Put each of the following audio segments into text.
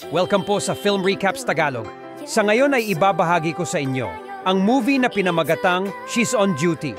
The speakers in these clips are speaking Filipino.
Welcome po sa Film Recaps Tagalog. Sa ngayon ay ibabahagi ko sa inyo ang movie na pinamagatang She's on Duty.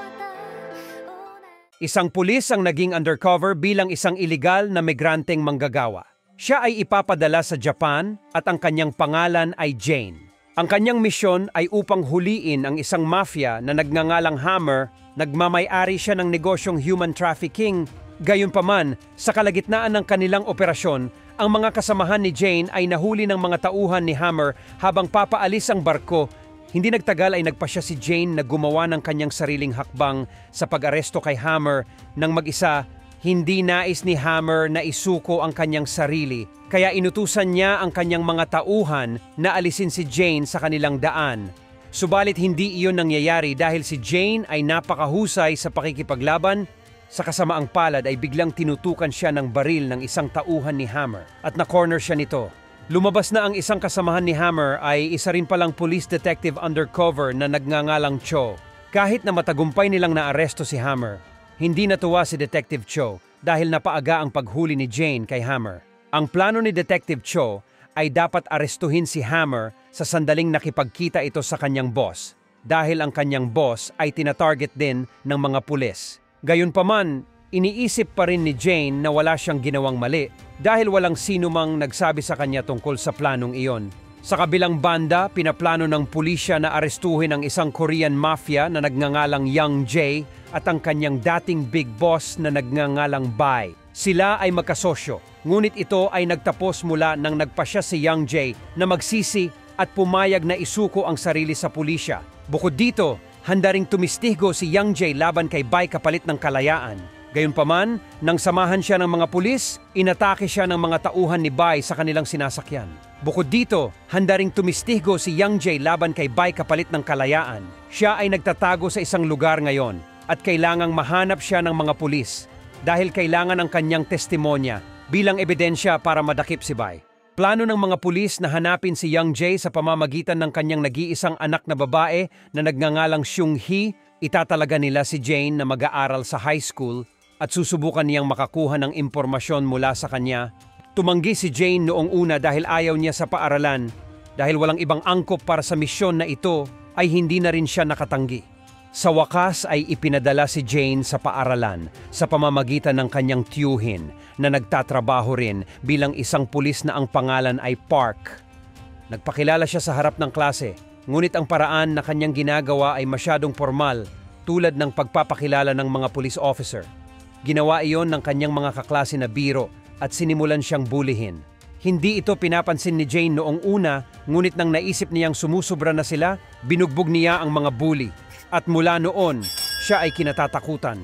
Isang pulis ang naging undercover bilang isang iligal na migranteng manggagawa. Siya ay ipapadala sa Japan at ang kanyang pangalan ay Jane. Ang kanyang misyon ay upang huliin ang isang mafia na nagngangalang Hammer. Nagmamay-ari siya ng negosyong human trafficking. Gayunpaman, sa kalagitnaan ng kanilang operasyon, ang mga kasamahan ni Jane ay nahuli ng mga tauhan ni Hammer habang papaalis ang barko. Hindi nagtagal ay nagpasya si Jane na gumawa ng kanyang sariling hakbang sa pag-aresto kay Hammer. Nang mag-isa, hindi nais ni Hammer na isuko ang kanyang sarili, kaya inutusan niya ang kanyang mga tauhan na alisin si Jane sa kanilang daan. Subalit hindi iyon nangyayari dahil si Jane ay napakahusay sa pakikipaglaban. Sa kasamaang palad ay biglang tinutukan siya ng baril ng isang tauhan ni Hammer at na-corner siya nito. Lumabas na ang isang kasamahan ni Hammer ay isa rin palang police detective undercover na nagngangalang Cho. Kahit na matagumpay nilang naaresto si Hammer, hindi natuwa si Detective Cho dahil napaaga ang paghuli ni Jane kay Hammer. Ang plano ni Detective Cho ay dapat arestuhin si Hammer sa sandaling nakipagkita ito sa kanyang boss dahil ang kanyang boss ay tinatarget din ng mga pulis. Gayunpaman, iniisip pa rin ni Jane na wala siyang ginawang mali dahil walang sino mang nagsabi sa kanya tungkol sa planong iyon. Sa kabilang banda, pinaplano ng pulisya na arestuhin ang isang Korean mafia na nagngangalang Young Jae at ang kanyang dating big boss na nagngangalang Bai. Sila ay magkasosyo, ngunit ito ay nagtapos mula nang nagpasya si Young Jae na magsisi at pumayag na isuko ang sarili sa pulisya. Bukod dito, handa ring tumistigo si Young Jae laban kay Bai kapalit ng kalayaan. Gayunpaman, nang samahan siya ng mga pulis, inatake siya ng mga tauhan ni Bai sa kanilang sinasakyan. Bukod dito, handa ring tumistigo si Young Jae laban kay Bai kapalit ng kalayaan. Siya ay nagtatago sa isang lugar ngayon at kailangang mahanap siya ng mga pulis dahil kailangan ang kanyang testimonya bilang ebidensya para madakip si Bai. Plano ng mga pulis na hanapin si Young Jae sa pamamagitan ng kanyang nag-iisang anak na babae na nagngangalang Seung Hee. Itatalaga nila si Jane na mag-aaral sa high school at susubukan niyang makakuha ng impormasyon mula sa kanya. Tumanggi si Jane noong una dahil ayaw niya sa paaralan. Dahil walang ibang angkop para sa misyon na ito, ay hindi na rin siya nakatanggi. Sa wakas ay ipinadala si Jane sa paaralan sa pamamagitan ng kanyang tiyuhin na nagtatrabaho rin bilang isang pulis na ang pangalan ay Park. Nagpakilala siya sa harap ng klase, ngunit ang paraan na kanyang ginagawa ay masyadong formal tulad ng pagpapakilala ng mga police officer. Ginawa iyon ng kanyang mga kaklase na biro at sinimulan siyang bulihin. Hindi ito pinapansin ni Jane noong una, ngunit nang naisip niyang sumusubra na sila, binugbog niya ang mga bully. At mula noon, siya ay kinatatakutan.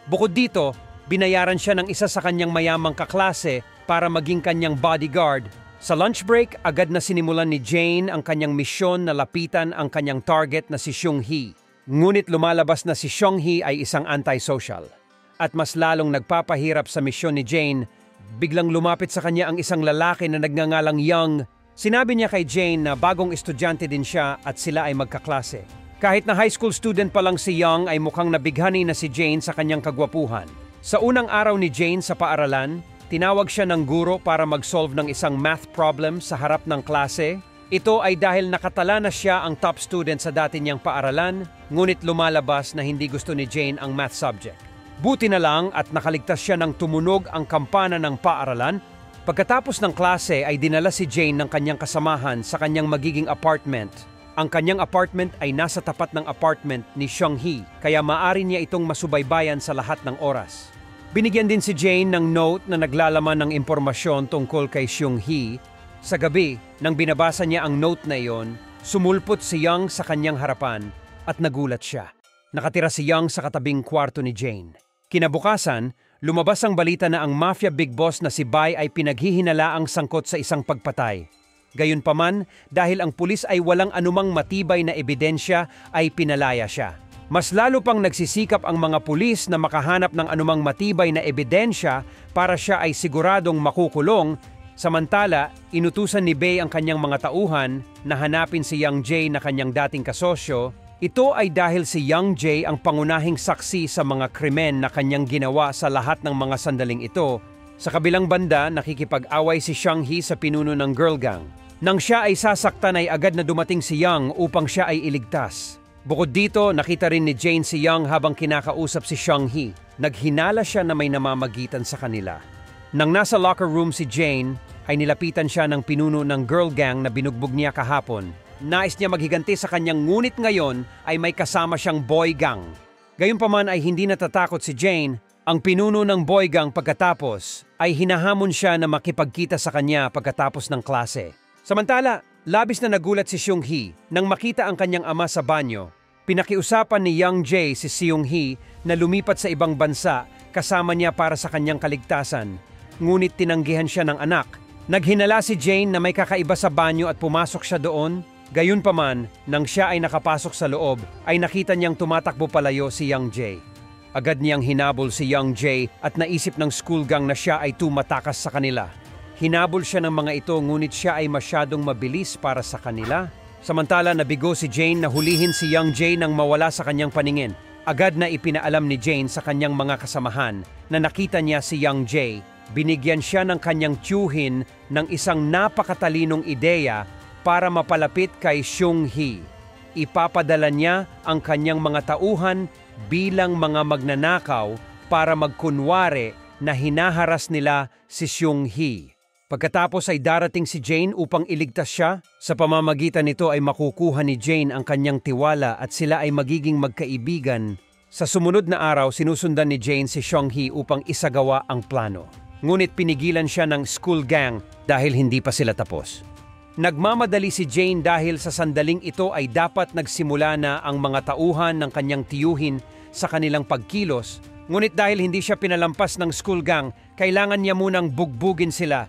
Bukod dito, binayaran siya ng isa sa kanyang mayamang kaklase para maging kanyang bodyguard. Sa lunch break, agad na sinimulan ni Jane ang kanyang misyon na lapitan ang kanyang target na si Seung Hee. Ngunit lumalabas na si Seung Hee ay isang antisocial. At mas lalong nagpapahirap sa misyon ni Jane, biglang lumapit sa kanya ang isang lalaki na nagngangalang Young. Sinabi niya kay Jane na bagong estudyante din siya at sila ay magkaklase. Kahit na high school student pa lang si Young ay mukhang nabighani na si Jane sa kanyang kagwapuhan. Sa unang araw ni Jane sa paaralan, tinawag siya ng guro para mag-solve ng isang math problem sa harap ng klase. Ito ay dahil nakatala na siya ang top student sa dati niyang paaralan, ngunit lumalabas na hindi gusto ni Jane ang math subject. Buti na lang at nakaligtas siya ng tumunog ang kampana ng paaralan. Pagkatapos ng klase ay dinala si Jane ng kanyang kasamahan sa kanyang magiging apartment. Ang kanyang apartment ay nasa tapat ng apartment ni Seung Hee, kaya maaari niya itong masubaybayan sa lahat ng oras. Binigyan din si Jane ng note na naglalaman ng impormasyon tungkol kay Seung Hee. Sa gabi, nang binabasa niya ang note na iyon, sumulpot si Young sa kanyang harapan at nagulat siya. Nakatira si Young sa katabing kwarto ni Jane. Kinabukasan, lumabas ang balita na ang mafia big boss na si Bai ay pinaghihinalaang sangkot sa isang pagpatay. Gayunpaman, dahil ang pulis ay walang anumang matibay na ebidensya, ay pinalaya siya. Mas lalo pang nagsisikap ang mga pulis na makahanap ng anumang matibay na ebidensya para siya ay siguradong makukulong. Samantala, inutusan ni Bai ang kanyang mga tauhan na hanapin si Young Jae na kanyang dating kasosyo. Ito ay dahil si Young Jae ang pangunahing saksi sa mga krimen na kanyang ginawa sa lahat ng mga sandaling ito. Sa kabilang banda, nakikipag-away si Xiang-hee sa pinuno ng girl gang. Nang siya ay sasaktan ay agad na dumating si Yang upang siya ay iligtas. Bukod dito, nakita rin ni Jane si Yang habang kinakausap si Xiang-hee. Naghinala siya na may namamagitan sa kanila. Nang nasa locker room si Jane, ay nilapitan siya ng pinuno ng girl gang na binugbog niya kahapon. Nais niya maghiganti sa kanyang ngunit ngayon ay may kasama siyang boy gang. Gayunpaman ay hindi natatakot si Jane. Ang pinuno ng boy gang pagkatapos ay hinahamon siya na makipagkita sa kanya pagkatapos ng klase. Samantala, labis na nagulat si Xiong-hee nang makita ang kanyang ama sa banyo. Pinakiusapan ni Young Jae si Seung-hee na lumipat sa ibang bansa kasama niya para sa kanyang kaligtasan. Ngunit tinanggihan siya ng anak. Naghinala si Jane na may kakaiba sa banyo at pumasok siya doon. Gayunpaman, nang siya ay nakapasok sa loob, ay nakita niyang tumatakbo palayo si Young Jae. Agad niyang hinabol si Young Jae at naisip ng school gang na siya ay tumatakas sa kanila. Hinabol siya ng mga ito ngunit siya ay masyadong mabilis para sa kanila. Samantala nabigo si Jane na hulihin si Young Jae nang mawala sa kanyang paningin. Agad na ipinaalam ni Jane sa kanyang mga kasamahan na nakita niya si Young Jae. Binigyan siya ng kanyang tiyuhin ng isang napakatalinong ideya para mapalapit kay Xiong-hee. Ipapadala niya ang kanyang mga tauhan bilang mga magnanakaw para magkunwari na hinaharas nila si Xiong-hee. Pagkatapos ay darating si Jane upang iligtas siya. Sa pamamagitan nito ay makukuha ni Jane ang kanyang tiwala at sila ay magiging magkaibigan. Sa sumunod na araw, sinusundan ni Jane si Xiong-hee upang isagawa ang plano. Ngunit pinigilan siya ng school gang dahil hindi pa sila tapos. Nagmamadali si Jane dahil sa sandaling ito ay dapat nagsimula na ang mga tauhan ng kanyang tiyuhin sa kanilang pagkilos. Ngunit dahil hindi siya pinalampas ng school gang, kailangan niya munang bugbugin sila.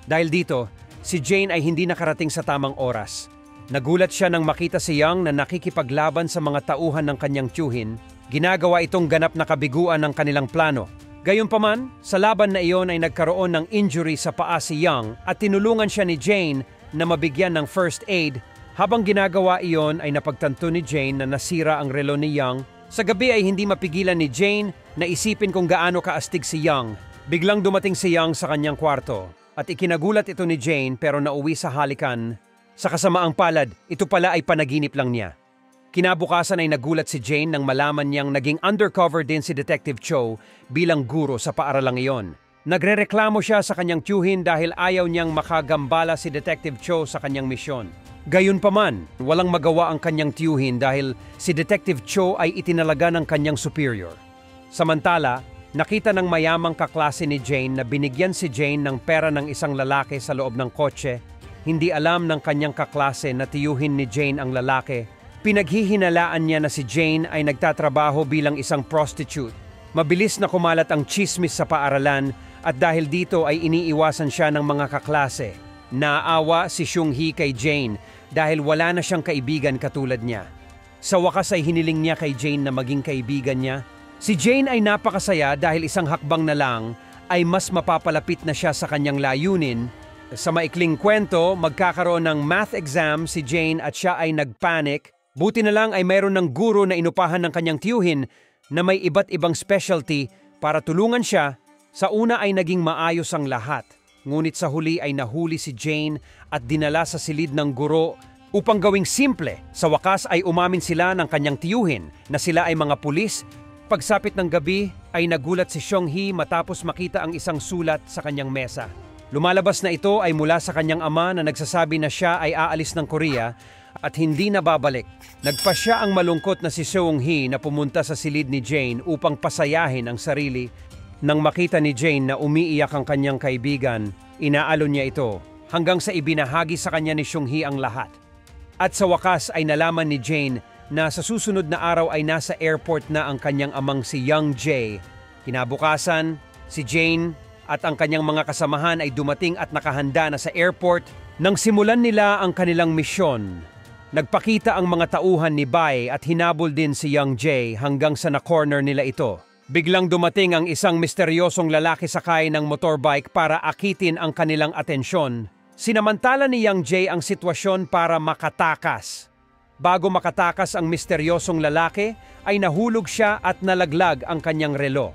Dahil dito, si Jane ay hindi nakarating sa tamang oras. Nagulat siya nang makita si Young na nakikipaglaban sa mga tauhan ng kanyang tiyuhin. Ginagawa itong ganap na kabiguan ng kanilang plano. Gayunpaman, sa laban na iyon ay nagkaroon ng injury sa paa si Young at tinulungan siya ni Jane na mabigyan ng first aid. Habang ginagawa iyon ay napagtanto ni Jane na nasira ang relo ni Young. Sa gabi ay hindi mapigilan ni Jane na isipin kung gaano kaastig si Young. Biglang dumating si Young sa kanyang kwarto at ikinagulat ito ni Jane pero nauwi sa halikan. Sa kasamaang palad, ito pala ay panaginip lang niya. Kinabukasan ay nagulat si Jane nang malaman niyang naging undercover din si Detective Cho bilang guro sa paaralang iyon. Nagrereklamo siya sa kanyang tiyuhin dahil ayaw niyang makagambala si Detective Cho sa kanyang misyon. Gayunpaman, walang magawa ang kanyang tiyuhin dahil si Detective Cho ay itinalaga ng kanyang superior. Samantala, nakita ng mayamang kaklase ni Jane na binigyan si Jane ng pera ng isang lalaki sa loob ng kotse. Hindi alam ng kanyang kaklase na tiyuhin ni Jane ang lalaki. Pinaghihinalaan niya na si Jane ay nagtatrabaho bilang isang prostitute. Mabilis na kumalat ang chismis sa paaralan at dahil dito ay iniiwasan siya ng mga kaklase. Naawa si Xiong-hee kay Jane dahil wala na siyang kaibigan katulad niya. Sa wakas ay hiniling niya kay Jane na maging kaibigan niya. Si Jane ay napakasaya dahil isang hakbang na lang ay mas mapapalapit na siya sa kanyang layunin. Sa maikling kwento, magkakaroon ng math exam si Jane at siya ay nagpanic. Buti na lang ay mayroon ng guro na inupahan ng kanyang tiyuhin na may iba't ibang specialty para tulungan siya. Sa una ay naging maayos ang lahat. Ngunit sa huli ay nahuli si Jane at dinala sa silid ng guro upang gawing simple. Sa wakas ay umamin sila ng kanyang tiyuhin na sila ay mga pulis. Pagsapit ng gabi ay nagulat si Xiong-hee matapos makita ang isang sulat sa kanyang mesa. Lumalabas na ito ay mula sa kanyang ama na nagsasabi na siya ay aalis ng Korea at hindi na babalik. Nagpasya ang malungkot na si Seung-hee na pumunta sa silid ni Jane upang pasayahin ang sarili. Nang makita ni Jane na umiiyak ang kanyang kaibigan, inaalon niya ito hanggang sa ibinahagi sa kanya ni Xiong-hee ang lahat. At sa wakas ay nalaman ni Jane na sa susunod na araw ay nasa airport na ang kanyang amang si Young Jae. Kinabukasan, si Jane at ang kanyang mga kasamahan ay dumating at nakahanda na sa airport. Nang simulan nila ang kanilang misyon, nagpakita ang mga tauhan ni Bai at hinabol din si Young Jae hanggang sa na-corner nila ito. Biglang dumating ang isang misteryosong lalaki sakay ng motorbike para akitin ang kanilang atensyon. Sinamantala ni Young Jae ang sitwasyon para makatakas. Bago makatakas ang misteryosong lalaki, ay nahulog siya at nalaglag ang kanyang relo.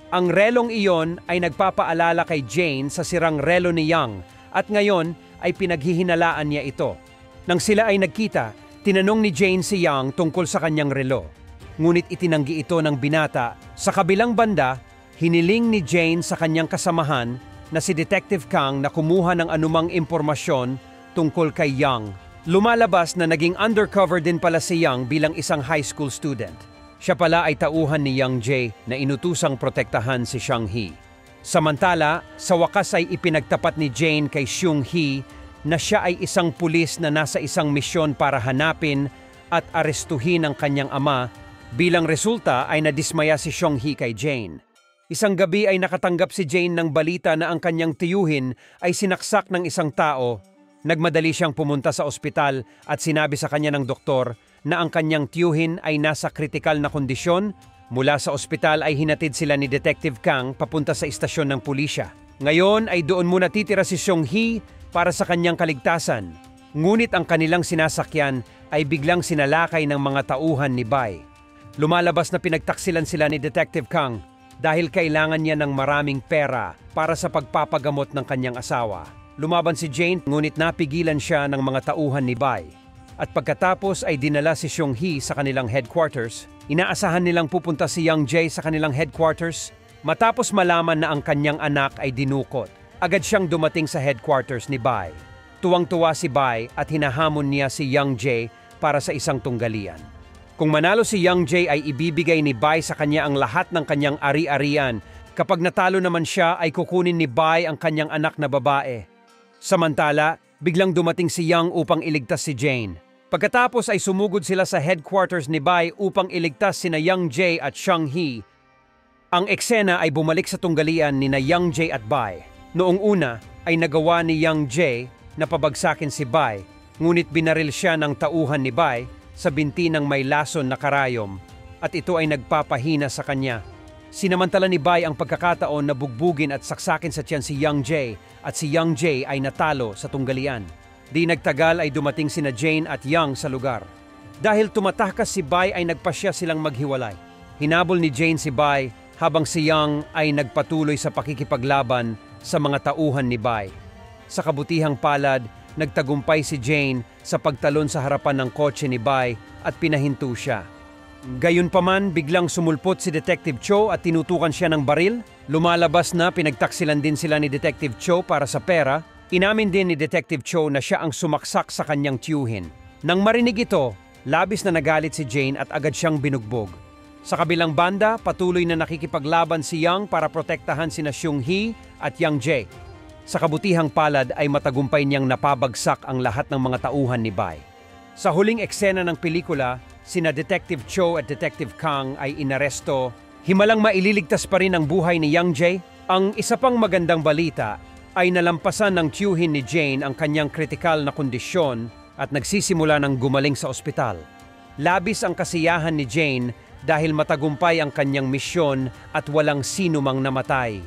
Ang relong iyon ay nagpapaalala kay Jane sa sirang relo ni Young at ngayon ay pinaghihinalaan niya ito. Nang sila ay nagkita, tinanong ni Jane si Young tungkol sa kanyang relo. Ngunit itinanggi ito ng binata. Sa kabilang banda, hiniling ni Jane sa kanyang kasamahan na si Detective Kang na kumuha ng anumang impormasyon tungkol kay Young. Lumalabas na naging undercover din pala si Young bilang isang high school student. Siya pala ay tauhan ni Young Jae na inutusang protektahan si Seung Hee. Samantala, sa wakas ay ipinagtapat ni Jane kay Seung Hee na siya ay isang pulis na nasa isang misyon para hanapin at arestuhin ang kanyang ama. Bilang resulta ay nadismaya si Seung Hee kay Jane. Isang gabi ay nakatanggap si Jane ng balita na ang kanyang tiyuhin ay sinaksak ng isang tao. Nagmadali siyang pumunta sa ospital at sinabi sa kanya ng doktor na ang kanyang tiyuhin ay nasa kritikal na kondisyon. Mula sa ospital ay hinatid sila ni Detective Kang papunta sa istasyon ng pulisya. Ngayon ay doon muna titira si Seung Hee para sa kanyang kaligtasan. Ngunit ang kanilang sinasakyan ay biglang sinalakay ng mga tauhan ni Bai. Lumalabas na pinagtaksilan sila ni Detective Kang dahil kailangan niya ng maraming pera para sa pagpapagamot ng kanyang asawa. Lumaban si Jane ngunit napigilan siya ng mga tauhan ni Bai. At pagkatapos ay dinala si Seung Hee sa kanilang headquarters. Inaasahan nilang pupunta si Young Jae sa kanilang headquarters. Matapos malaman na ang kanyang anak ay dinukot, agad siyang dumating sa headquarters ni Bai. Tuwang-tuwa si Bai at hinahamon niya si Young Jae para sa isang tunggalian. Kung manalo si Young Jae ay ibibigay ni Bai sa kanya ang lahat ng kanyang ari-arian. Kapag natalo naman siya ay kukunin ni Bai ang kanyang anak na babae. Samantala, biglang dumating si Young upang iligtas si Jane. Pagkatapos ay sumugod sila sa headquarters ni Bai upang iligtas sina Young Jae at Seung Hee. Ang eksena ay bumalik sa tunggalian ni na Young Jae at Bai. Noong una ay nagawa ni Young Jae na pabagsakin si Bai, ngunit binaril siya ng tauhan ni Bai sa binti ng may lason na karayom at ito ay nagpapahina sa kanya. Sinamantala ni Bai ang pagkakataon na bugbugin at saksakin sa tiyan si Young Jae at si Young Jae ay natalo sa tunggalian. Di nagtagal ay dumating sina Jane at Young sa lugar. Dahil tumatakas si Bai ay nagpasya silang maghiwalay. Hinabol ni Jane si Bai habang si Young ay nagpatuloy sa pakikipaglaban sa mga tauhan ni Bai. Sa kabutihang palad, nagtagumpay si Jane sa pagtalon sa harapan ng kotse ni Bai at pinahinto siya. Gayunpaman, biglang sumulpot si Detective Cho at tinutukan siya ng baril. Lumalabas na pinagtaksilan din sila ni Detective Cho para sa pera. Inamin din ni Detective Cho na siya ang sumaksak sa kanyang tiyuhin. Nang marinig ito, labis na nagalit si Jane at agad siyang binugbog. Sa kabilang banda, patuloy na nakikipaglaban si Young para protektahan sina Seung Hee at Young Jae. Sa kabutihang palad ay matagumpay niyang napabagsak ang lahat ng mga tauhan ni Bai. Sa huling eksena ng pelikula, sina Detective Cho at Detective Kang ay inaresto. Himalang maililigtas pa rin ang buhay ni Young Jae. Ang isa pang magandang balita ay nalampasan ng tiyuhin ni Jane ang kanyang kritikal na kondisyon at nagsisimula ng gumaling sa ospital. Labis ang kasiyahan ni Jane dahil matagumpay ang kanyang misyon at walang sino mang namatay.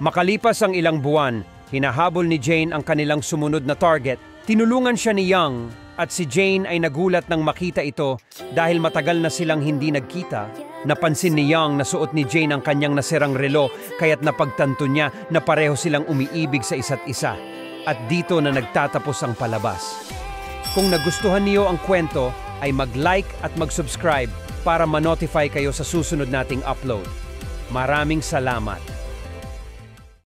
Makalipas ang ilang buwan, hinahabol ni Jane ang kanilang sumunod na target. Tinulungan siya ni Young at si Jane ay nagulat nang makita ito dahil matagal na silang hindi nagkita. Napansin ni Young na suot ni Jane ang kanyang nasirang relo kaya't napagtanto niya na pareho silang umiibig sa isa't isa. At dito na nagtatapos ang palabas. Kung nagustuhan niyo ang kwento ay mag-like at mag-subscribe para ma-notify kayo sa susunod nating upload. Maraming salamat!